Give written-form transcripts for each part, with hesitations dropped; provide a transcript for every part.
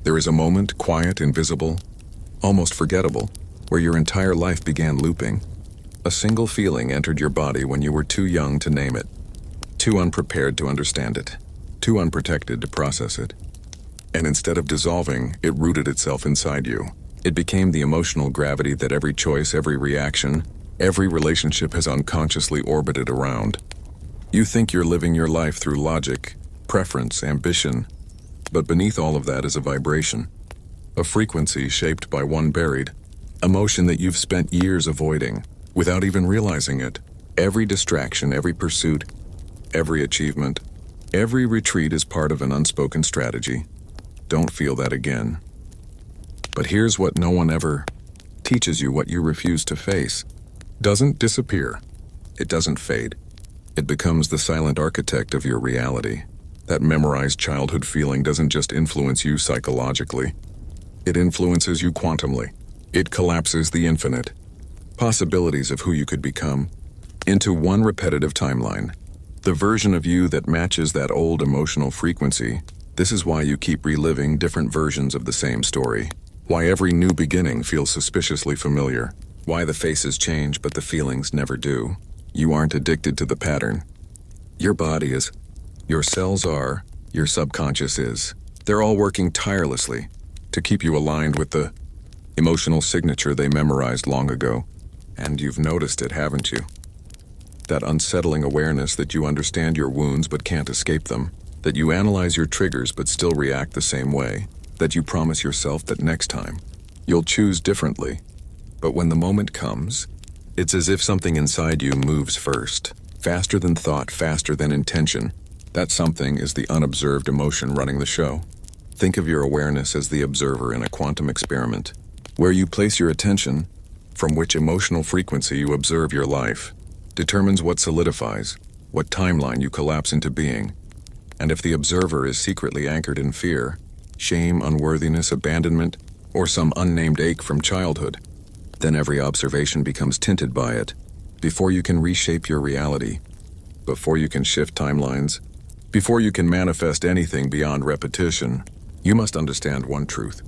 There is a moment, quiet, invisible, almost forgettable, where your entire life began looping. A single feeling entered your body when you were too young to name it, too unprepared to understand it, too unprotected to process it. And instead of dissolving, it rooted itself inside you. It became the emotional gravity that every choice, every reaction, every relationship has unconsciously orbited around. You think you're living your life through logic, preference, ambition, but beneath all of that is a vibration, a frequency shaped by one buried emotion that you've spent years avoiding, without even realizing it. Every distraction, every pursuit, every achievement, every retreat is part of an unspoken strategy. Don't feel that again. But here's what no one ever teaches you: what you refuse to face doesn't disappear. It doesn't fade. It becomes the silent architect of your reality. That memorized childhood feeling doesn't just influence you psychologically. It influences you quantumly. It collapses the infinite possibilities of who you could become into one repetitive timeline. The version of you that matches that old emotional frequency. This is why you keep reliving different versions of the same story. Why every new beginning feels suspiciously familiar. Why the faces change but the feelings never do. You aren't addicted to the pattern. Your body is. Your cells are. Your subconscious is. They're all working tirelessly to keep you aligned with the emotional signature they memorized long ago. And you've noticed it, haven't you? That unsettling awareness that you understand your wounds but can't escape them. That you analyze your triggers but still react the same way. That you promise yourself that next time you'll choose differently. But when the moment comes, it's as if something inside you moves first. Faster than thought, faster than intention. That something is the unobserved emotion running the show. Think of your awareness as the observer in a quantum experiment, where you place your attention, from which emotional frequency you observe your life, determines what solidifies, what timeline you collapse into being. And if the observer is secretly anchored in fear, shame, unworthiness, abandonment, or some unnamed ache from childhood, then every observation becomes tinted by it. Before you can reshape your reality, before you can shift timelines, before you can manifest anything beyond repetition, you must understand one truth.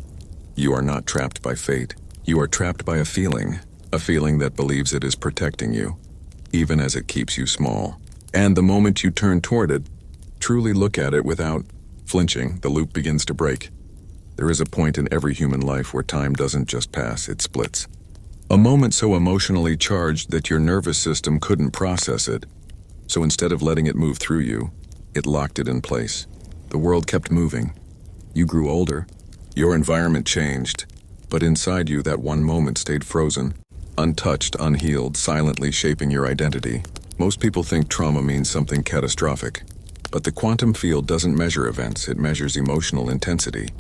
You are not trapped by fate. You are trapped by a feeling that believes it is protecting you, even as it keeps you small. And the moment you turn toward it, truly look at it without flinching, the loop begins to break. There is a point in every human life where time doesn't just pass, it splits. A moment so emotionally charged that your nervous system couldn't process it. So instead of letting it move through you, it locked it in place. The world kept moving. You grew older. Your environment changed. But inside you, that one moment stayed frozen, untouched, unhealed, silently shaping your identity. Most people think trauma means something catastrophic. But the quantum field doesn't measure events, it measures emotional intensity.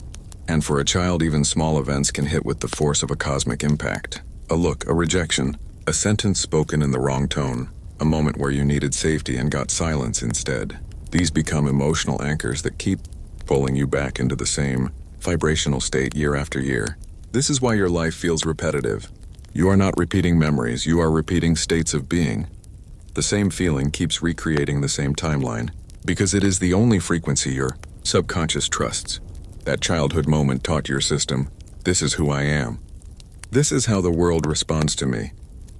And for a child, even small events can hit with the force of a cosmic impact. A look, a rejection, a sentence spoken in the wrong tone, a moment where you needed safety and got silence instead. These become emotional anchors that keep pulling you back into the same vibrational state year after year. This is why your life feels repetitive. You are not repeating memories, you are repeating states of being. The same feeling keeps recreating the same timeline, because it is the only frequency your subconscious trusts. That childhood moment taught your system, this is who I am. This is how the world responds to me.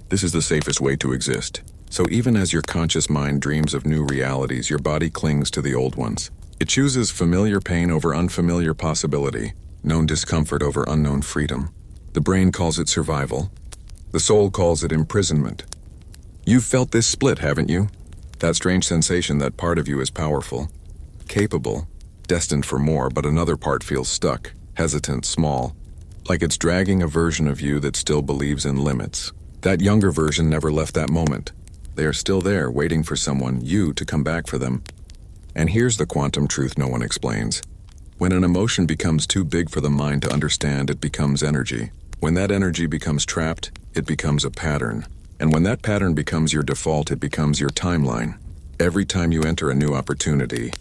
This is the safest way to exist. So even as your conscious mind dreams of new realities, your body clings to the old ones. It chooses familiar pain over unfamiliar possibility, known discomfort over unknown freedom. The brain calls it survival. The soul calls it imprisonment. You've felt this split, haven't you? That strange sensation that part of you is powerful, capable, destined for more, but another part feels stuck, hesitant, small, like it's dragging a version of you that still believes in limits. That younger version never left that moment. They are still there, waiting for someone, you, to come back for them. And here's the quantum truth no one explains. When an emotion becomes too big for the mind to understand, it becomes energy. When that energy becomes trapped, it becomes a pattern. And when that pattern becomes your default, it becomes your timeline. Every time you enter a new opportunity,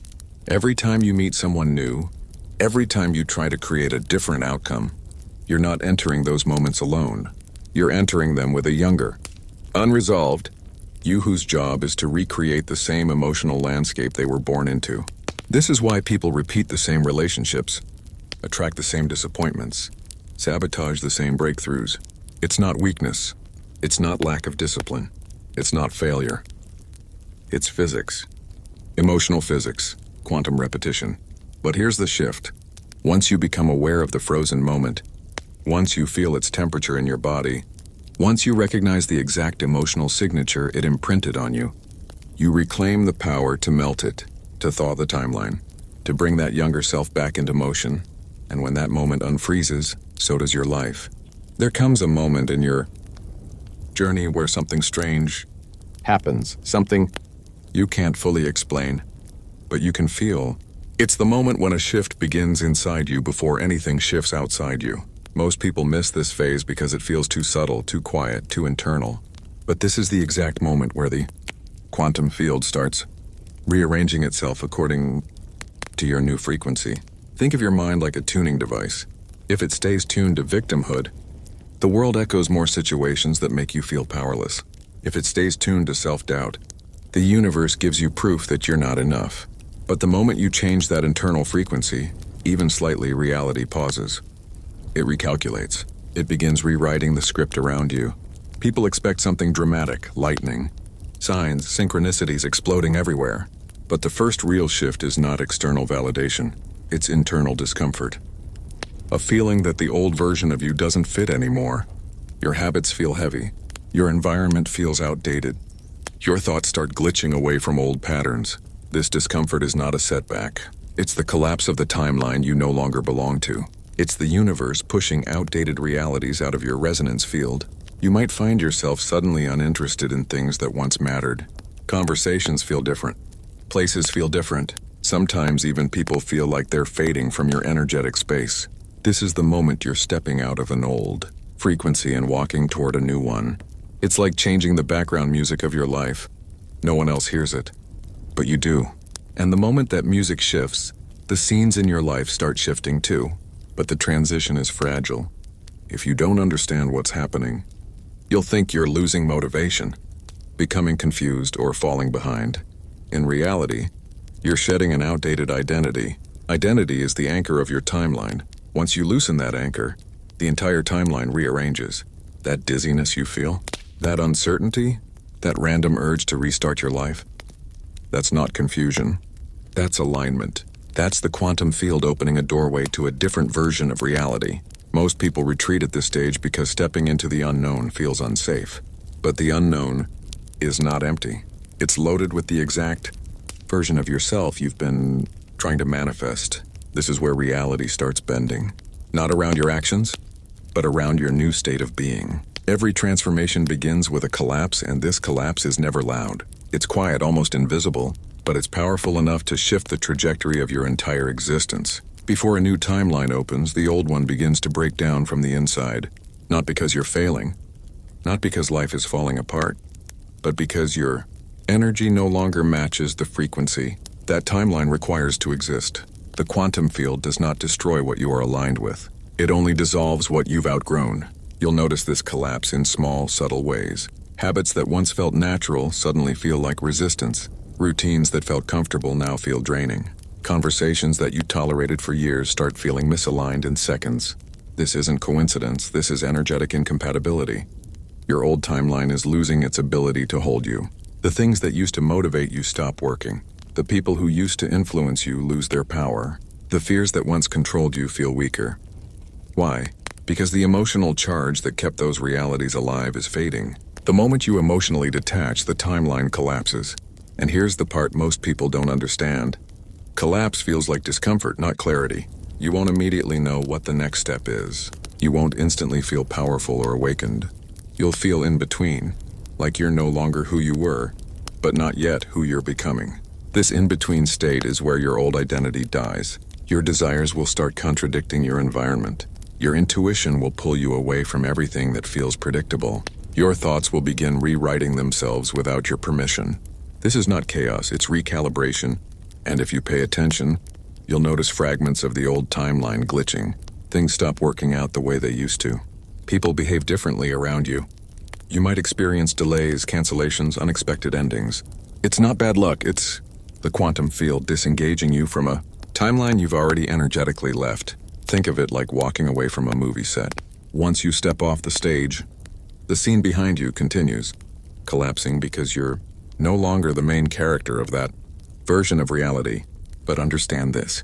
every time you meet someone new, every time you try to create a different outcome, you're not entering those moments alone. You're entering them with a younger, unresolved, you whose job is to recreate the same emotional landscape they were born into. This is why people repeat the same relationships, attract the same disappointments, sabotage the same breakthroughs. It's not weakness. It's not lack of discipline. It's not failure. It's physics. Emotional physics, quantum repetition. But here's the shift. Once you become aware of the frozen moment, once you feel its temperature in your body, once you recognize the exact emotional signature it imprinted on you, you reclaim the power to melt it, to thaw the timeline, to bring that younger self back into motion. And when that moment unfreezes, so does your life. There comes a moment in your journey where something strange happens, something you can't fully explain, but you can feel. It's the moment when a shift begins inside you before anything shifts outside you. Most people miss this phase because it feels too subtle, too quiet, too internal. But this is the exact moment where the quantum field starts rearranging itself according to your new frequency. Think of your mind like a tuning device. If it stays tuned to victimhood, the world echoes more situations that make you feel powerless. If it stays tuned to self-doubt, the universe gives you proof that you're not enough. But the moment you change that internal frequency, even slightly, reality pauses. It recalculates. It begins rewriting the script around you. People expect something dramatic, lightning, signs, synchronicities exploding everywhere. But the first real shift is not external validation. It's internal discomfort. A feeling that the old version of you doesn't fit anymore. Your habits feel heavy. Your environment feels outdated. Your thoughts start glitching away from old patterns. This discomfort is not a setback. It's the collapse of the timeline you no longer belong to. It's the universe pushing outdated realities out of your resonance field. You might find yourself suddenly uninterested in things that once mattered. Conversations feel different. Places feel different. Sometimes even people feel like they're fading from your energetic space. This is the moment you're stepping out of an old frequency and walking toward a new one. It's like changing the background music of your life. No one else hears it, but you do. And the moment that music shifts, the scenes in your life start shifting too. But the transition is fragile. If you don't understand what's happening, you'll think you're losing motivation, becoming confused, or falling behind. In reality, you're shedding an outdated identity. Identity is the anchor of your timeline. Once you loosen that anchor, the entire timeline rearranges. That dizziness you feel, that uncertainty, that random urge to restart your life, that's not confusion. That's alignment. That's the quantum field opening a doorway to a different version of reality. Most people retreat at this stage because stepping into the unknown feels unsafe. But the unknown is not empty. It's loaded with the exact version of yourself you've been trying to manifest. This is where reality starts bending. Not around your actions, but around your new state of being. Every transformation begins with a collapse, and this collapse is never loud. It's quiet, almost invisible, but it's powerful enough to shift the trajectory of your entire existence. Before a new timeline opens, the old one begins to break down from the inside. Not because you're failing, not because life is falling apart, but because your energy no longer matches the frequency that timeline requires to exist. The quantum field does not destroy what you are aligned with. It only dissolves what you've outgrown. You'll notice this collapse in small, subtle ways. Habits that once felt natural suddenly feel like resistance. Routines that felt comfortable now feel draining. Conversations that you tolerated for years start feeling misaligned in seconds. This isn't coincidence, this is energetic incompatibility. Your old timeline is losing its ability to hold you. The things that used to motivate you stop working. The people who used to influence you lose their power. The fears that once controlled you feel weaker. Why? Because the emotional charge that kept those realities alive is fading. The moment you emotionally detach, the timeline collapses. And here's the part most people don't understand. Collapse feels like discomfort, not clarity. You won't immediately know what the next step is. You won't instantly feel powerful or awakened. You'll feel in between, like you're no longer who you were, but not yet who you're becoming. This in-between state is where your old identity dies. Your desires will start contradicting your environment. Your intuition will pull you away from everything that feels predictable. Your thoughts will begin rewriting themselves without your permission. This is not chaos, it's recalibration. And if you pay attention, you'll notice fragments of the old timeline glitching. Things stop working out the way they used to. People behave differently around you. You might experience delays, cancellations, unexpected endings. It's not bad luck, it's the quantum field disengaging you from a timeline you've already energetically left. Think of it like walking away from a movie set. Once you step off the stage, the scene behind you continues, collapsing because you're no longer the main character of that version of reality. But understand this.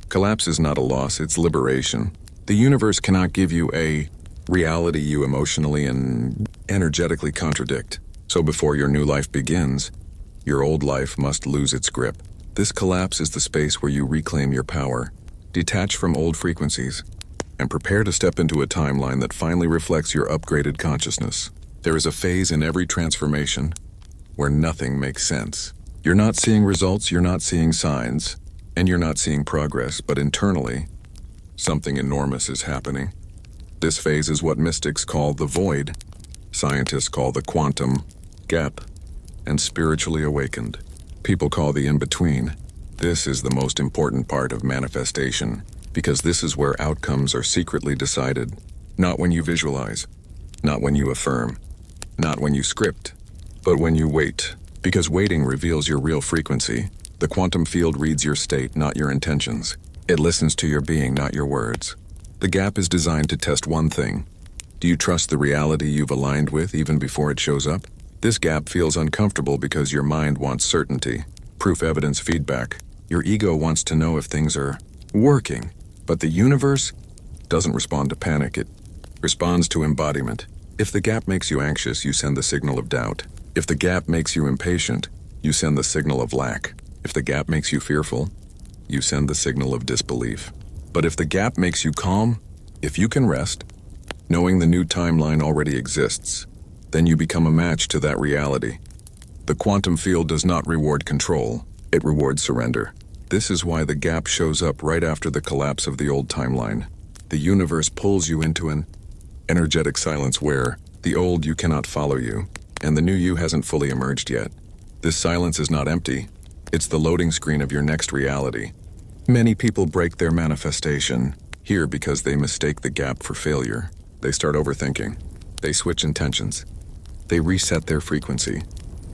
Collapse is not a loss, it's liberation. The universe cannot give you a reality you emotionally and energetically contradict. So before your new life begins, your old life must lose its grip. This collapse is the space where you reclaim your power, detach from old frequencies, and prepare to step into a timeline that finally reflects your upgraded consciousness. There is a phase in every transformation where nothing makes sense. You're not seeing results, you're not seeing signs, and you're not seeing progress, but internally, something enormous is happening. This phase is what mystics call the void, scientists call the quantum gap, and spiritually awakened people call the in-between. This is the most important part of manifestation, because this is where outcomes are secretly decided. Not when you visualize, not when you affirm, not when you script, but when you wait. Because waiting reveals your real frequency. The quantum field reads your state, not your intentions. It listens to your being, not your words. The gap is designed to test one thing. Do you trust the reality you've aligned with even before it shows up? This gap feels uncomfortable because your mind wants certainty, proof, evidence, feedback. Your ego wants to know if things are working. But the universe doesn't respond to panic, it responds to embodiment. If the gap makes you anxious, you send the signal of doubt. If the gap makes you impatient, you send the signal of lack. If the gap makes you fearful, you send the signal of disbelief. But if the gap makes you calm, if you can rest, knowing the new timeline already exists, then you become a match to that reality. The quantum field does not reward control, it rewards surrender. This is why the gap shows up right after the collapse of the old timeline. The universe pulls you into an energetic silence where the old you cannot follow you, and the new you hasn't fully emerged yet. This silence is not empty. It's the loading screen of your next reality. Many people break their manifestation here because they mistake the gap for failure. They start overthinking. They switch intentions. They reset their frequency.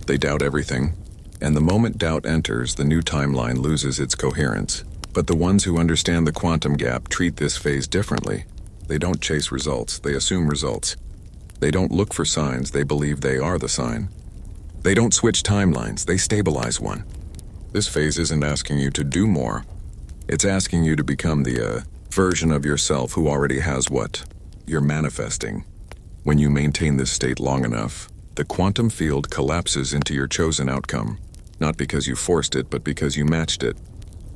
They doubt everything. And the moment doubt enters, the new timeline loses its coherence. But the ones who understand the quantum gap treat this phase differently. They don't chase results, they assume results. They don't look for signs, they believe they are the sign. They don't switch timelines, they stabilize one. This phase isn't asking you to do more. It's asking you to become the version of yourself who already has what you're manifesting. When you maintain this state long enough, the quantum field collapses into your chosen outcome. Not because you forced it, but because you matched it.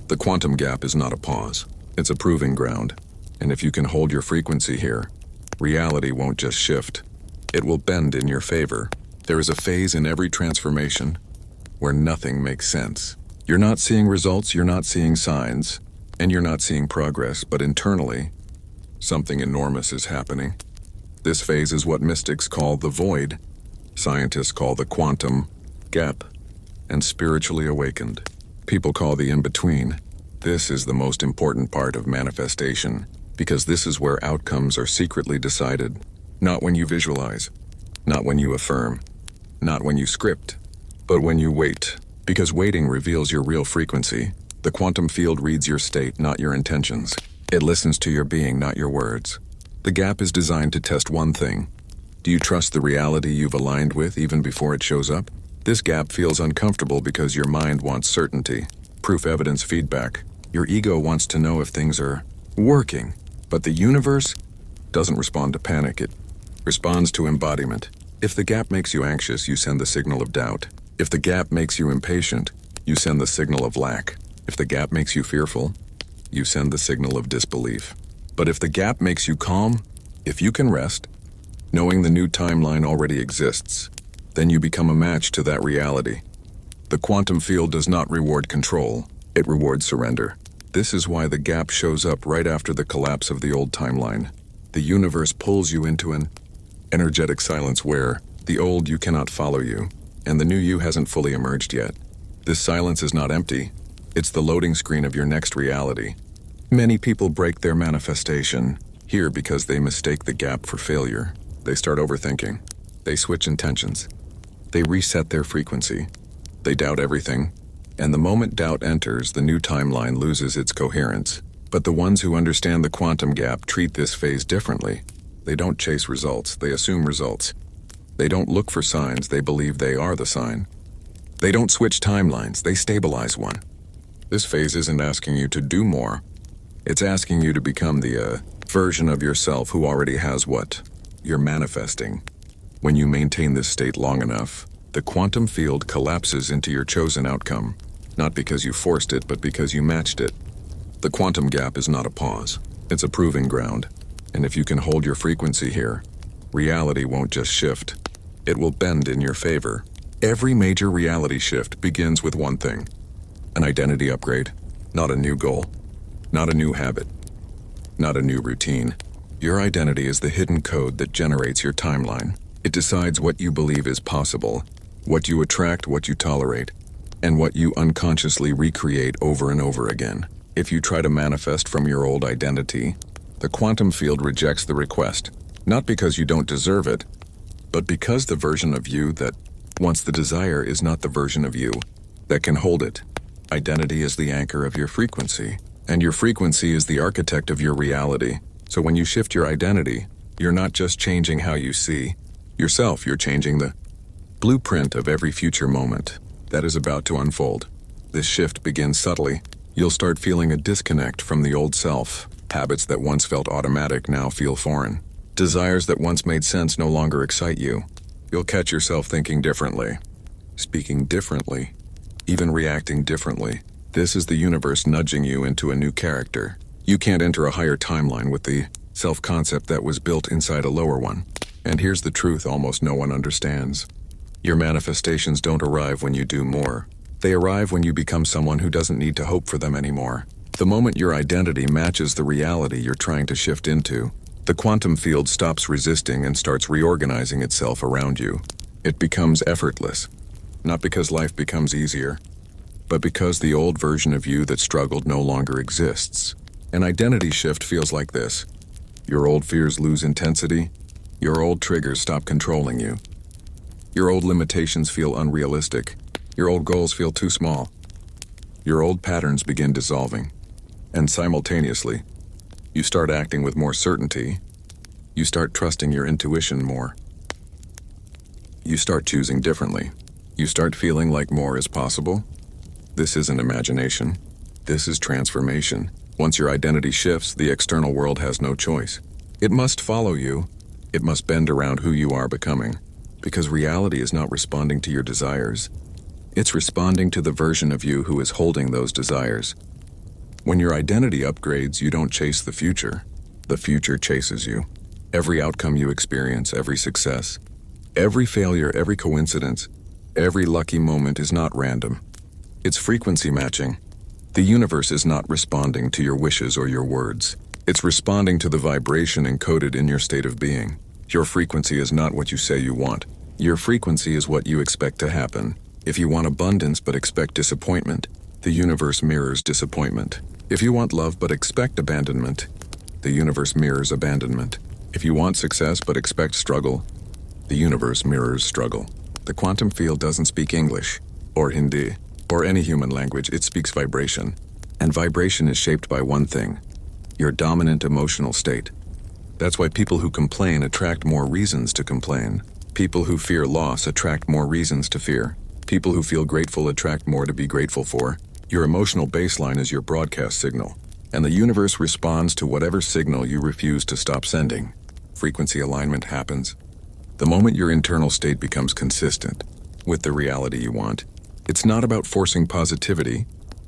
The quantum gap is not a pause. It's a proving ground. And if you can hold your frequency here, reality won't just shift. It will bend in your favor. There is a phase in every transformation where nothing makes sense. You're not seeing results, you're not seeing signs, and you're not seeing progress, but internally, something enormous is happening. This phase is what mystics call the void, scientists call the quantum gap, and spiritually awakened people call the in-between. This is the most important part of manifestation, because this is where outcomes are secretly decided. Not when you visualize, not when you affirm, not when you script, but when you wait. Because waiting reveals your real frequency. The quantum field reads your state, not your intentions. It listens to your being, not your words. The gap is designed to test one thing. Do you trust the reality you've aligned with even before it shows up? This gap feels uncomfortable because your mind wants certainty, proof, evidence, feedback. Your ego wants to know if things are working. But the universe doesn't respond to panic, it responds to embodiment. If the gap makes you anxious, you send the signal of doubt. If the gap makes you impatient, you send the signal of lack. If the gap makes you fearful, you send the signal of disbelief. But if the gap makes you calm, if you can rest, knowing the new timeline already exists, then you become a match to that reality. The quantum field does not reward control, it rewards surrender. This is why the gap shows up right after the collapse of the old timeline. The universe pulls you into an energetic silence where the old you cannot follow you, and the new you hasn't fully emerged yet. This silence is not empty. It's the loading screen of your next reality. Many people break their manifestation here because they mistake the gap for failure. They start overthinking. They switch intentions. They reset their frequency. They doubt everything. And the moment doubt enters, the new timeline loses its coherence. But the ones who understand the quantum gap treat this phase differently. They don't chase results, they assume results. They don't look for signs, they believe they are the sign. They don't switch timelines, they stabilize one. This phase isn't asking you to do more. It's asking you to become the version of yourself who already has what you're manifesting. When you maintain this state long enough, the quantum field collapses into your chosen outcome, not because you forced it, but because you matched it. The quantum gap is not a pause, it's a proving ground. And if you can hold your frequency here, reality won't just shift, it will bend in your favor. Every major reality shift begins with one thing: an identity upgrade, not a new goal, not a new habit, not a new routine. Your identity is the hidden code that generates your timeline. It decides what you believe is possible, what you attract, what you tolerate, and what you unconsciously recreate over and over again. If you try to manifest from your old identity, the quantum field rejects the request, not because you don't deserve it, but because the version of you that wants the desire is not the version of you that can hold it. Identity is the anchor of your frequency, and your frequency is the architect of your reality. So when you shift your identity, you're not just changing how you see yourself, you're changing the blueprint of every future moment that is about to unfold. This shift begins subtly. You'll start feeling a disconnect from the old self. Habits that once felt automatic now feel foreign. Desires that once made sense no longer excite you. You'll catch yourself thinking differently, speaking differently, even reacting differently. This is the universe nudging you into a new character. You can't enter a higher timeline with the self-concept that was built inside a lower one. And here's the truth almost no one understands. Your manifestations don't arrive when you do more. They arrive when you become someone who doesn't need to hope for them anymore. The moment your identity matches the reality you're trying to shift into, the quantum field stops resisting and starts reorganizing itself around you. It becomes effortless, not because life becomes easier, but because the old version of you that struggled no longer exists. An identity shift feels like this. Your old fears lose intensity. Your old triggers stop controlling you. Your old limitations feel unrealistic. Your old goals feel too small. Your old patterns begin dissolving. And simultaneously, you start acting with more certainty. You start trusting your intuition more. You start choosing differently. You start feeling like more is possible. This isn't imagination. This is transformation. Once your identity shifts, the external world has no choice. It must follow you. It must bend around who you are becoming. Because reality is not responding to your desires. It's responding to the version of you who is holding those desires. When your identity upgrades, you don't chase the future. The future chases you. Every outcome you experience, every success, every failure, every coincidence, every lucky moment is not random. It's frequency matching. The universe is not responding to your wishes or your words. It's responding to the vibration encoded in your state of being. Your frequency is not what you say you want. Your frequency is what you expect to happen. If you want abundance but expect disappointment, the universe mirrors disappointment. If you want love but expect abandonment, the universe mirrors abandonment. If you want success but expect struggle, the universe mirrors struggle. The quantum field doesn't speak English, or Hindi, or any human language. It speaks vibration. And vibration is shaped by one thing: your dominant emotional state. That's why people who complain attract more reasons to complain. People who fear loss attract more reasons to fear. People who feel grateful attract more to be grateful for. Your emotional baseline is your broadcast signal, and the universe responds to whatever signal you refuse to stop sending. Frequency alignment happens. The moment your internal state becomes consistent with the reality you want, it's not about forcing positivity,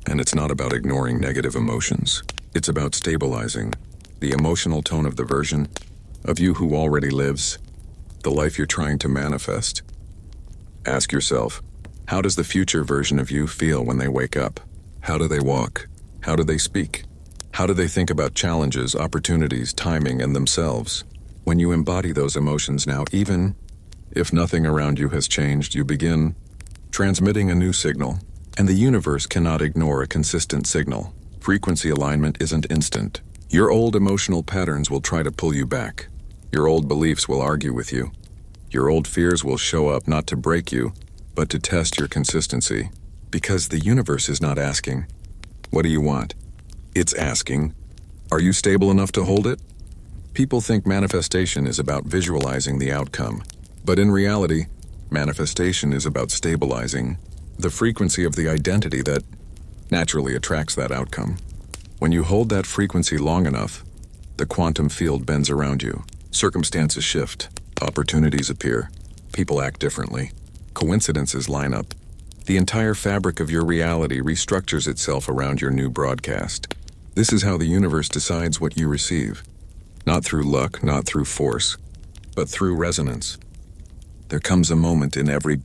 and it's not about ignoring negative emotions. It's about stabilizing the emotional tone of the version of you who already lives, the life you're trying to manifest. Ask yourself, how does the future version of you feel when they wake up? How do they walk? How do they speak? How do they think about challenges, opportunities, timing, and themselves? When you embody those emotions now, even if nothing around you has changed, you begin transmitting a new signal. And the universe cannot ignore a consistent signal. Frequency alignment isn't instant. Your old emotional patterns will try to pull you back. Your old beliefs will argue with you. Your old fears will show up not to break you, but to test your consistency. Because the universe is not asking, what do you want? It's asking, Are you stable enough to hold it? People think manifestation is about visualizing the outcome, but in reality, manifestation is about stabilizing the frequency of the identity that naturally attracts that outcome. When you hold that frequency long enough, the quantum field bends around you. Circumstances shift, opportunities appear, people act differently, coincidences line up. The entire fabric of your reality restructures itself around your new broadcast. This is how the universe decides what you receive. Not through luck, not through force, but through resonance. There comes a moment in every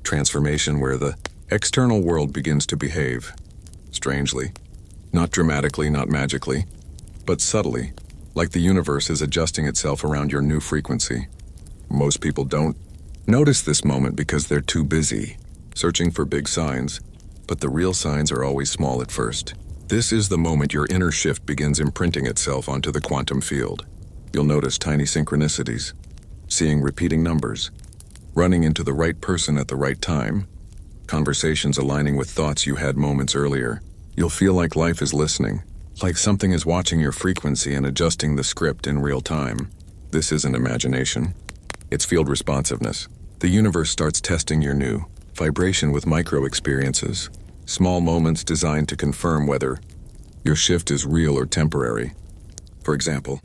transformation where the external world begins to behave strangely. Not dramatically, not magically, but subtly, like the universe is adjusting itself around your new frequency. Most people don't notice this moment because they're too busy searching for big signs, but the real signs are always small at first. This is the moment your inner shift begins imprinting itself onto the quantum field. You'll notice tiny synchronicities, seeing repeating numbers, running into the right person at the right time, conversations aligning with thoughts you had moments earlier. You'll feel like life is listening, like something is watching your frequency and adjusting the script in real time. This isn't imagination. It's field responsiveness. The universe starts testing your new vibration with micro-experiences, small moments designed to confirm whether your shift is real or temporary. For example,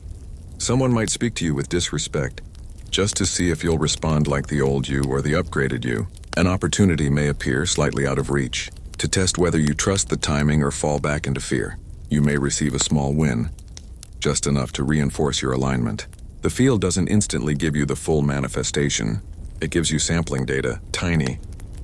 someone might speak to you with disrespect, just to see if you'll respond like the old you or the upgraded you. An opportunity may appear slightly out of reach, to test whether you trust the timing or fall back into fear. You may receive a small win, just enough to reinforce your alignment. The field doesn't instantly give you the full manifestation. It gives you sampling data, tiny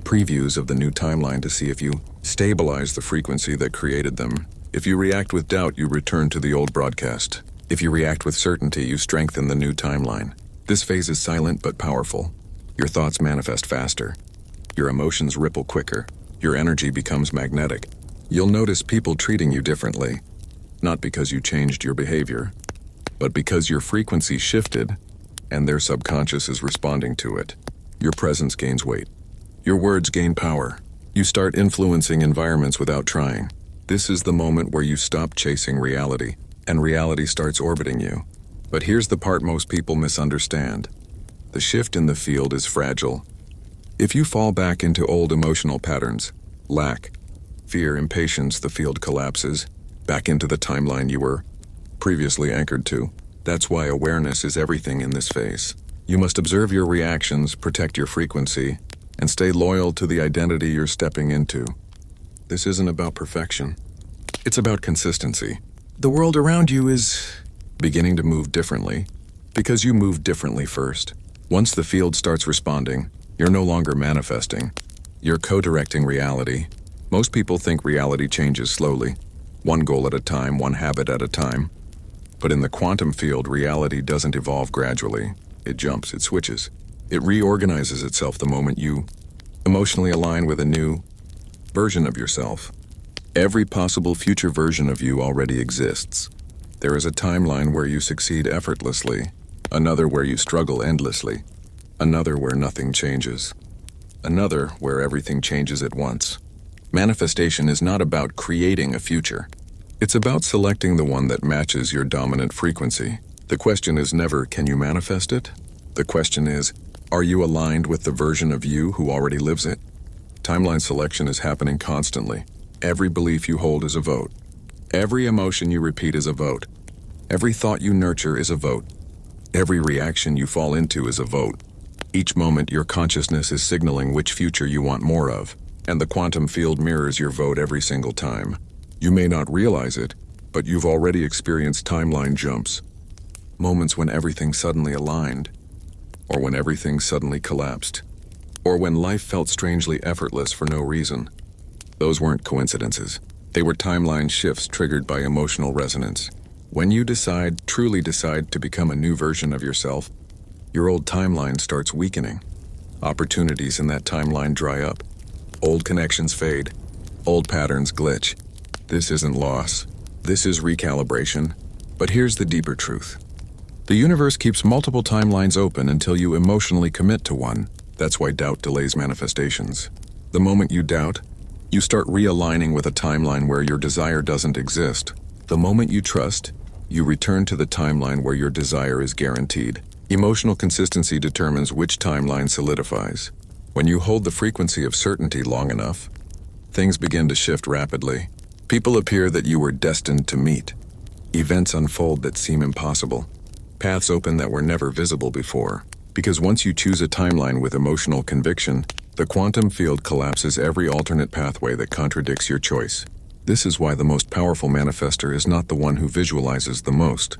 previews of the new timeline to see if you stabilize the frequency that created them. If you react with doubt, you return to the old broadcast. If you react with certainty, you strengthen the new timeline. This phase is silent but powerful. Your thoughts manifest faster. Your emotions ripple quicker. Your energy becomes magnetic. You'll notice people treating you differently, not because you changed your behavior, but because your frequency shifted and their subconscious is responding to it. Your presence gains weight. Your words gain power. You start influencing environments without trying. This is the moment where you stop chasing reality, and reality starts orbiting you. But here's the part most people misunderstand. The shift in the field is fragile. If you fall back into old emotional patterns, lack, fear, impatience, the field collapses, back into the timeline you were previously anchored to. That's why awareness is everything in this phase. You must observe your reactions, protect your frequency, and stay loyal to the identity you're stepping into. This isn't about perfection. It's about consistency. The world around you is beginning to move differently because you moved differently first. Once the field starts responding, you're no longer manifesting. You're co-directing reality. Most people think reality changes slowly, one goal at a time, one habit at a time. But in the quantum field, reality doesn't evolve gradually. It jumps, it switches. It reorganizes itself the moment you emotionally align with a new version of yourself. Every possible future version of you already exists. There is a timeline where you succeed effortlessly, another where you struggle endlessly, another where nothing changes, another where everything changes at once. Manifestation is not about creating a future. It's about selecting the one that matches your dominant frequency. The question is never, can you manifest it? The question is, are you aligned with the version of you who already lives it? Timeline selection is happening constantly. Every belief you hold is a vote. Every emotion you repeat is a vote. Every thought you nurture is a vote. Every reaction you fall into is a vote. Each moment, your consciousness is signaling which future you want more of, and the quantum field mirrors your vote every single time. You may not realize it, but you've already experienced timeline jumps. Moments when everything suddenly aligned, or when everything suddenly collapsed, or when life felt strangely effortless for no reason. Those weren't coincidences. They were timeline shifts triggered by emotional resonance. When you truly decide to become a new version of yourself, your old timeline starts weakening. Opportunities in that timeline dry up. Old connections fade. Old patterns glitch. This isn't loss. This is recalibration. But here's the deeper truth. The universe keeps multiple timelines open until you emotionally commit to one. That's why doubt delays manifestations. The moment you doubt, you start realigning with a timeline where your desire doesn't exist. The moment you trust, you return to the timeline where your desire is guaranteed. Emotional consistency determines which timeline solidifies. When you hold the frequency of certainty long enough, things begin to shift rapidly. People appear that you were destined to meet. Events unfold that seem impossible. Paths open that were never visible before. Because once you choose a timeline with emotional conviction, the quantum field collapses every alternate pathway that contradicts your choice. This is why the most powerful manifester is not the one who visualizes the most.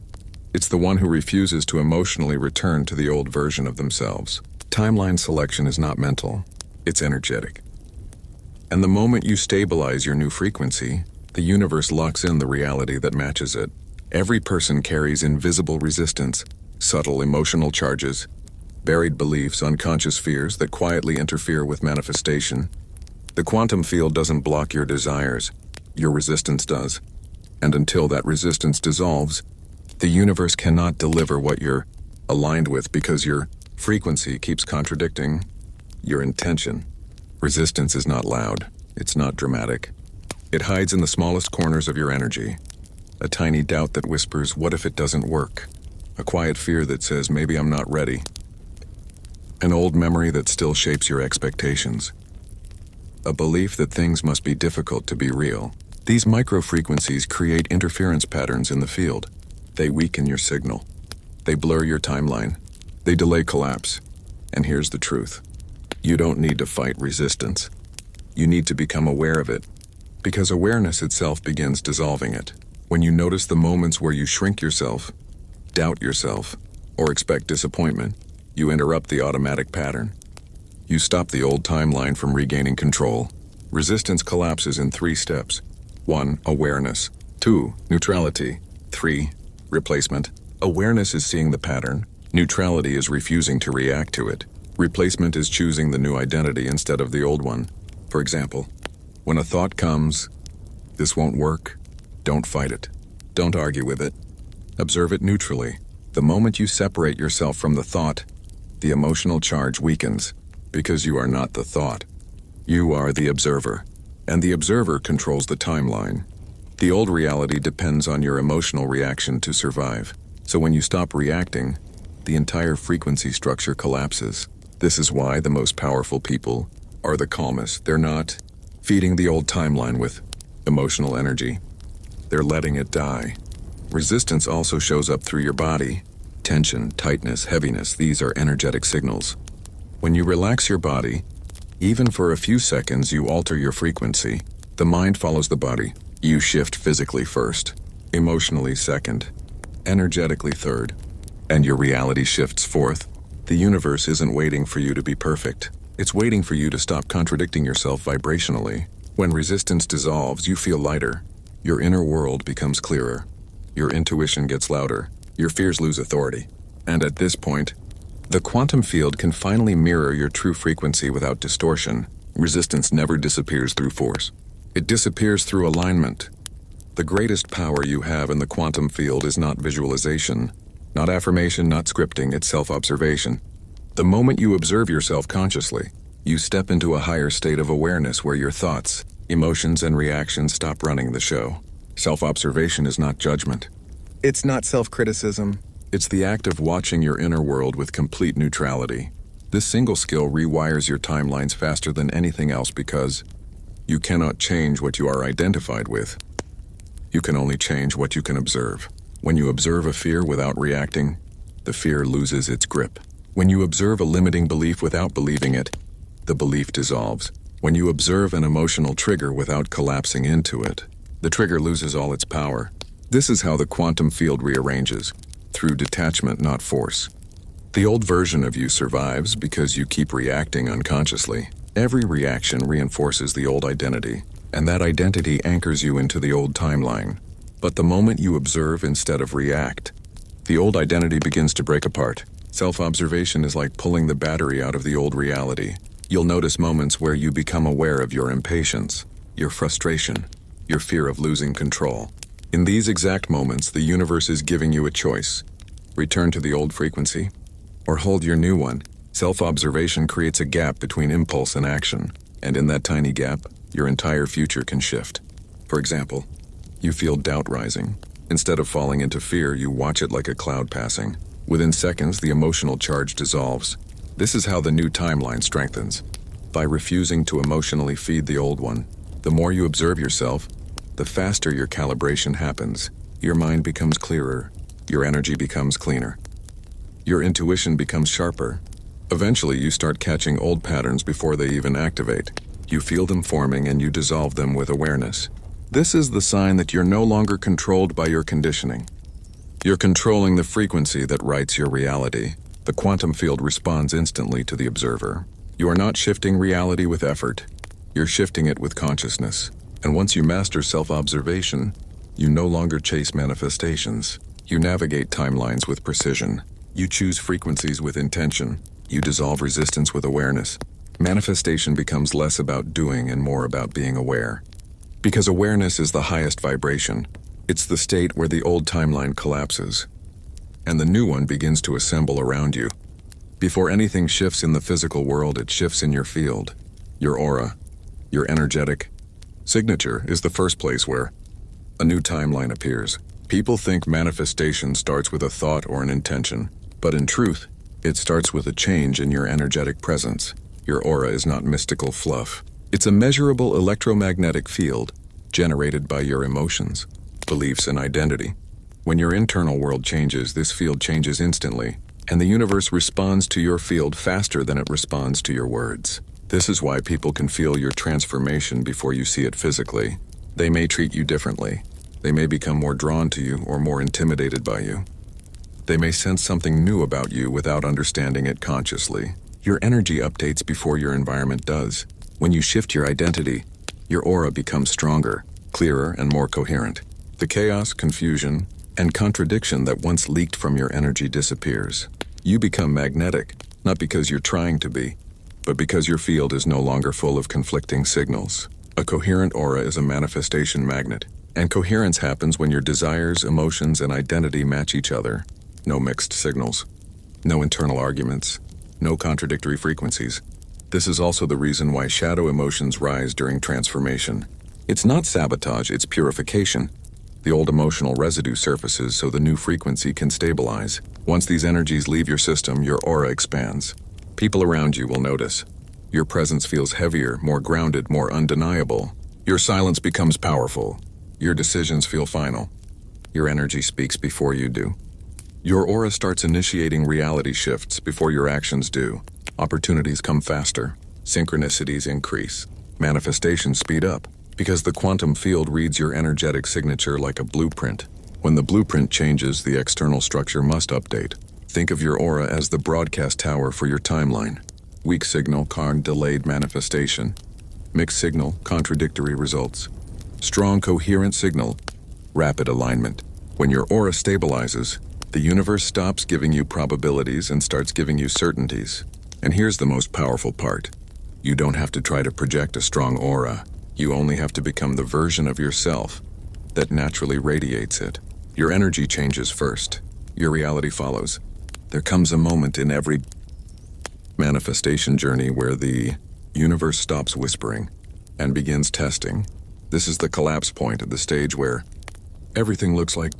It's the one who refuses to emotionally return to the old version of themselves. Timeline selection is not mental, it's energetic. And the moment you stabilize your new frequency, the universe locks in the reality that matches it. Every person carries invisible resistance, subtle emotional charges, buried beliefs, unconscious fears that quietly interfere with manifestation. The quantum field doesn't block your desires, your resistance does. And until that resistance dissolves, the universe cannot deliver what you're aligned with because your frequency keeps contradicting your intention. Resistance is not loud, it's not dramatic. It hides in the smallest corners of your energy. A tiny doubt that whispers, "What if it doesn't work?" A quiet fear that says, "Maybe I'm not ready." An old memory that still shapes your expectations. A belief that things must be difficult to be real. These micro-frequencies create interference patterns in the field. They weaken your signal. They blur your timeline. They delay collapse. And here's the truth. You don't need to fight resistance. You need to become aware of it. Because awareness itself begins dissolving it. When you notice the moments where you shrink yourself, doubt yourself, or expect disappointment, you interrupt the automatic pattern. You stop the old timeline from regaining control. Resistance collapses in 3 steps. 1. Awareness. 2. Neutrality. 3. Replacement. Awareness is seeing the pattern. Neutrality is refusing to react to it. Replacement is choosing the new identity instead of the old one. For example, when a thought comes, "This won't work," don't fight it. Don't argue with it. Observe it neutrally. The moment you separate yourself from the thought, the emotional charge weakens, because you are not the thought. You are the observer, and the observer controls the timeline. The old reality depends on your emotional reaction to survive. So when you stop reacting, the entire frequency structure collapses. This is why the most powerful people are the calmest. They're not feeding the old timeline with emotional energy. They're letting it die. Resistance also shows up through your body. Tension, tightness, heaviness, these are energetic signals. When you relax your body, even for a few seconds, you alter your frequency. The mind follows the body. You shift physically first, emotionally second, energetically third, and your reality shifts fourth. The universe isn't waiting for you to be perfect. It's waiting for you to stop contradicting yourself vibrationally. When resistance dissolves, you feel lighter. Your inner world becomes clearer. Your intuition gets louder. Your fears lose authority. And at this point, the quantum field can finally mirror your true frequency without distortion. Resistance never disappears through force. It disappears through alignment. The greatest power you have in the quantum field is not visualization, not affirmation, not scripting, it's self-observation. The moment you observe yourself consciously, you step into a higher state of awareness where your thoughts, emotions, and reactions stop running the show. Self-observation is not judgment. It's not self-criticism. It's the act of watching your inner world with complete neutrality. This single skill rewires your timelines faster than anything else because you cannot change what you are identified with. You can only change what you can observe. When you observe a fear without reacting, the fear loses its grip. When you observe a limiting belief without believing it, the belief dissolves. When you observe an emotional trigger without collapsing into it, the trigger loses all its power. This is how the quantum field rearranges, through detachment, not force. The old version of you survives because you keep reacting unconsciously. Every reaction reinforces the old identity, and that identity anchors you into the old timeline. But the moment you observe instead of react, the old identity begins to break apart. Self-observation is like pulling the battery out of the old reality. You'll notice moments where you become aware of your impatience, your frustration, your fear of losing control. In these exact moments, the universe is giving you a choice. Return to the old frequency, or hold your new one. Self-observation creates a gap between impulse and action, and in that tiny gap, your entire future can shift. For example, You feel doubt rising. Instead of falling into fear, you watch it like a cloud passing. Within seconds, the emotional charge dissolves. This is how the new timeline strengthens. By refusing to emotionally feed the old one. The more you observe yourself, the faster your calibration happens. Your mind becomes clearer. Your energy becomes cleaner. Your intuition becomes sharper. Eventually, you start catching old patterns before they even activate. You feel them forming and you dissolve them with awareness. This is the sign that you're no longer controlled by your conditioning. You're controlling the frequency that writes your reality. The quantum field responds instantly to the observer. You are not shifting reality with effort. You're shifting it with consciousness. And once you master self-observation, you no longer chase manifestations. You navigate timelines with precision. You choose frequencies with intention. You dissolve resistance with awareness. Manifestation becomes less about doing and more about being aware. Because awareness is the highest vibration. It's the state where the old timeline collapses, and the new one begins to assemble around you. Before anything shifts in the physical world, it shifts in your field. Your aura, your energetic signature is the first place where a new timeline appears. People think manifestation starts with a thought or an intention, but in truth, it starts with a change in your energetic presence. Your aura is not mystical fluff. It's a measurable electromagnetic field generated by your emotions, beliefs, and identity. When your internal world changes, this field changes instantly, and the universe responds to your field faster than it responds to your words. This is why people can feel your transformation before you see it physically. They may treat you differently. They may become more drawn to you or more intimidated by you. They may sense something new about you without understanding it consciously. Your energy updates before your environment does. When you shift your identity, your aura becomes stronger, clearer, and more coherent. The chaos, confusion, and contradiction that once leaked from your energy disappears. You become magnetic, not because you're trying to be, but because your field is no longer full of conflicting signals. A coherent aura is a manifestation magnet, and coherence happens when your desires, emotions, and identity match each other. No mixed signals, no internal arguments, no contradictory frequencies. This is also the reason why shadow emotions rise during transformation. It's not sabotage, it's purification. The old emotional residue surfaces so the new frequency can stabilize. Once these energies leave your system, your aura expands. People around you will notice. Your presence feels heavier, more grounded, more undeniable. Your silence becomes powerful. Your decisions feel final. Your energy speaks before you do. Your aura starts initiating reality shifts before your actions do. Opportunities come faster. Synchronicities increase. Manifestations speed up, because the quantum field reads your energetic signature like a blueprint. When the blueprint changes, the external structure must update. Think of your aura as the broadcast tower for your timeline. Weak signal, delayed manifestation. Mixed signal, contradictory results. Strong, coherent signal, rapid alignment. When your aura stabilizes, the universe stops giving you probabilities and starts giving you certainties. And here's the most powerful part. You don't have to try to project a strong aura. You only have to become the version of yourself that naturally radiates it. Your energy changes first. Your reality follows. There comes a moment in every manifestation journey where the universe stops whispering and begins testing. This is the collapse point at the stage where everything looks like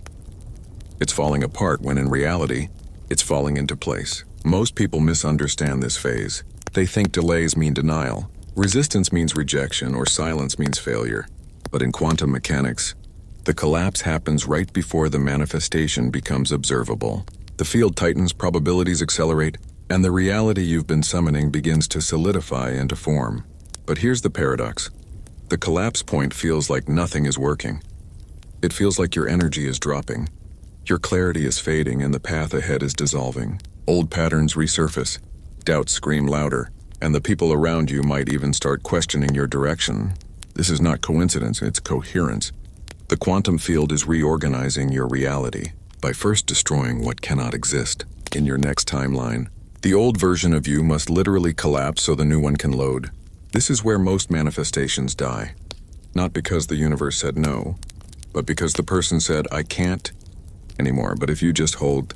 it's falling apart when in reality, it's falling into place. Most people misunderstand this phase. They think delays mean denial. Resistance means rejection or silence means failure. But in quantum mechanics, the collapse happens right before the manifestation becomes observable. The field tightens, probabilities accelerate, and the reality you've been summoning begins to solidify and to form. But here's the paradox. The collapse point feels like nothing is working. It feels like your energy is dropping. Your clarity is fading and the path ahead is dissolving. Old patterns resurface, doubts scream louder, and the people around you might even start questioning your direction. This is not coincidence, it's coherence. The quantum field is reorganizing your reality by first destroying what cannot exist. In your next timeline, the old version of you must literally collapse so the new one can load. This is where most manifestations die. Not because the universe said no, but because the person said, I can't anymore. But if you just hold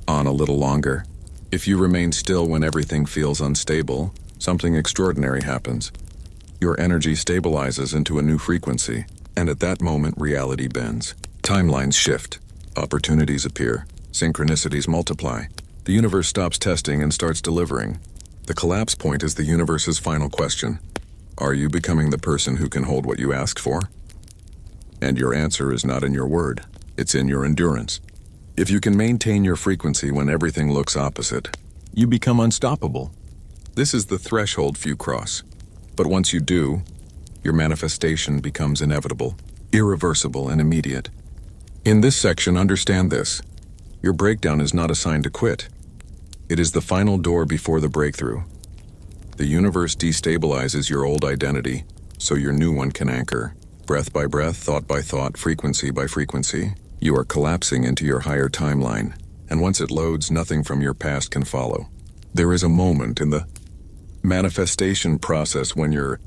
on a little longer, if you remain still when everything feels unstable, something extraordinary happens. Your energy stabilizes into a new frequency, And at that moment, reality bends. Timelines shift. Opportunities appear. Synchronicities multiply. The universe stops testing and starts delivering. The collapse point is the universe's final question. Are you becoming the person who can hold what you asked for? And your answer is not in your word. It's in your endurance. If you can maintain your frequency when everything looks opposite, you become unstoppable. This is the threshold few cross. But once you do, your manifestation becomes inevitable, irreversible, and immediate. In this section, understand this. Your breakdown is not a sign to quit. It is the final door before the breakthrough. The universe destabilizes your old identity, so your new one can anchor. Breath by breath, thought by thought, frequency by frequency, you are collapsing into your higher timeline, and once it loads, nothing from your past can follow. There is a moment in the manifestation process when your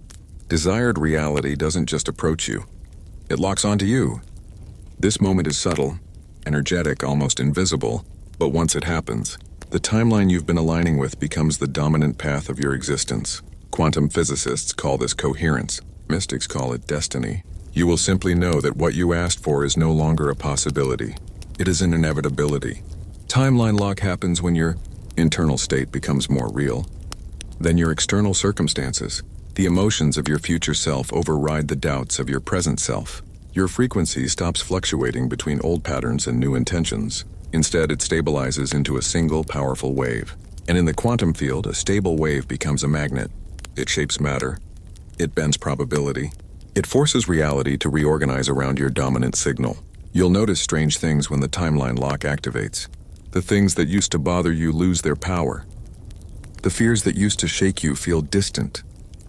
desired reality doesn't just approach you, it locks onto you. This moment is subtle, energetic, almost invisible, but once it happens, the timeline you've been aligning with becomes the dominant path of your existence. Quantum physicists call this coherence. Mystics call it destiny. You will simply know that what you asked for is no longer a possibility. It is an inevitability. Timeline lock happens when your internal state becomes more real. Then your external circumstances, the emotions of your future self override the doubts of your present self. Your frequency stops fluctuating between old patterns and new intentions. Instead, it stabilizes into a single powerful wave. And in the quantum field, a stable wave becomes a magnet. It shapes matter. It bends probability. It forces reality to reorganize around your dominant signal. You'll notice strange things when the timeline lock activates. The things that used to bother you lose their power. The fears that used to shake you feel distant,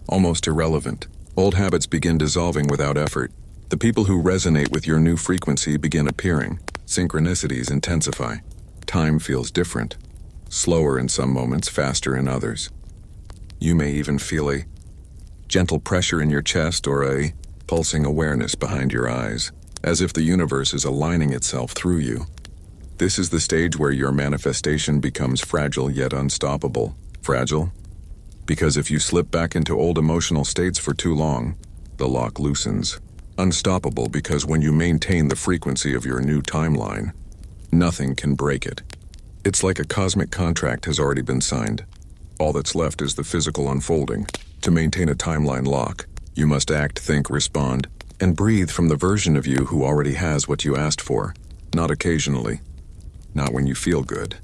almost irrelevant. Old habits begin dissolving without effort. The people who resonate with your new frequency begin appearing. Synchronicities intensify. Time feels different. Slower in some moments, faster in others. You may even feel a gentle pressure in your chest or a pulsing awareness behind your eyes, as if the universe is aligning itself through you. This is the stage where your manifestation becomes fragile yet unstoppable. Fragile? Because if you slip back into old emotional states for too long, the lock loosens. Unstoppable because when you maintain the frequency of your new timeline, nothing can break it. It's like a cosmic contract has already been signed. All that's left is the physical unfolding. To maintain a timeline lock, you must act, think, respond, and breathe from the version of you who already has what you asked for. Not occasionally, not when you feel good,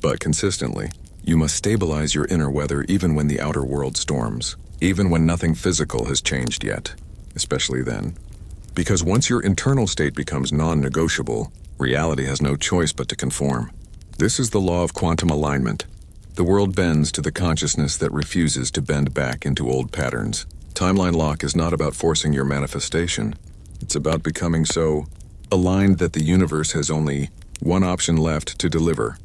but consistently. You must stabilize your inner weather even when the outer world storms, even when nothing physical has changed yet, especially then. Because once your internal state becomes non-negotiable, reality has no choice but to conform. This is the law of quantum alignment. The world bends to the consciousness that refuses to bend back into old patterns. Timeline lock is not about forcing your manifestation. It's about becoming so aligned that the universe has only one option left to deliver.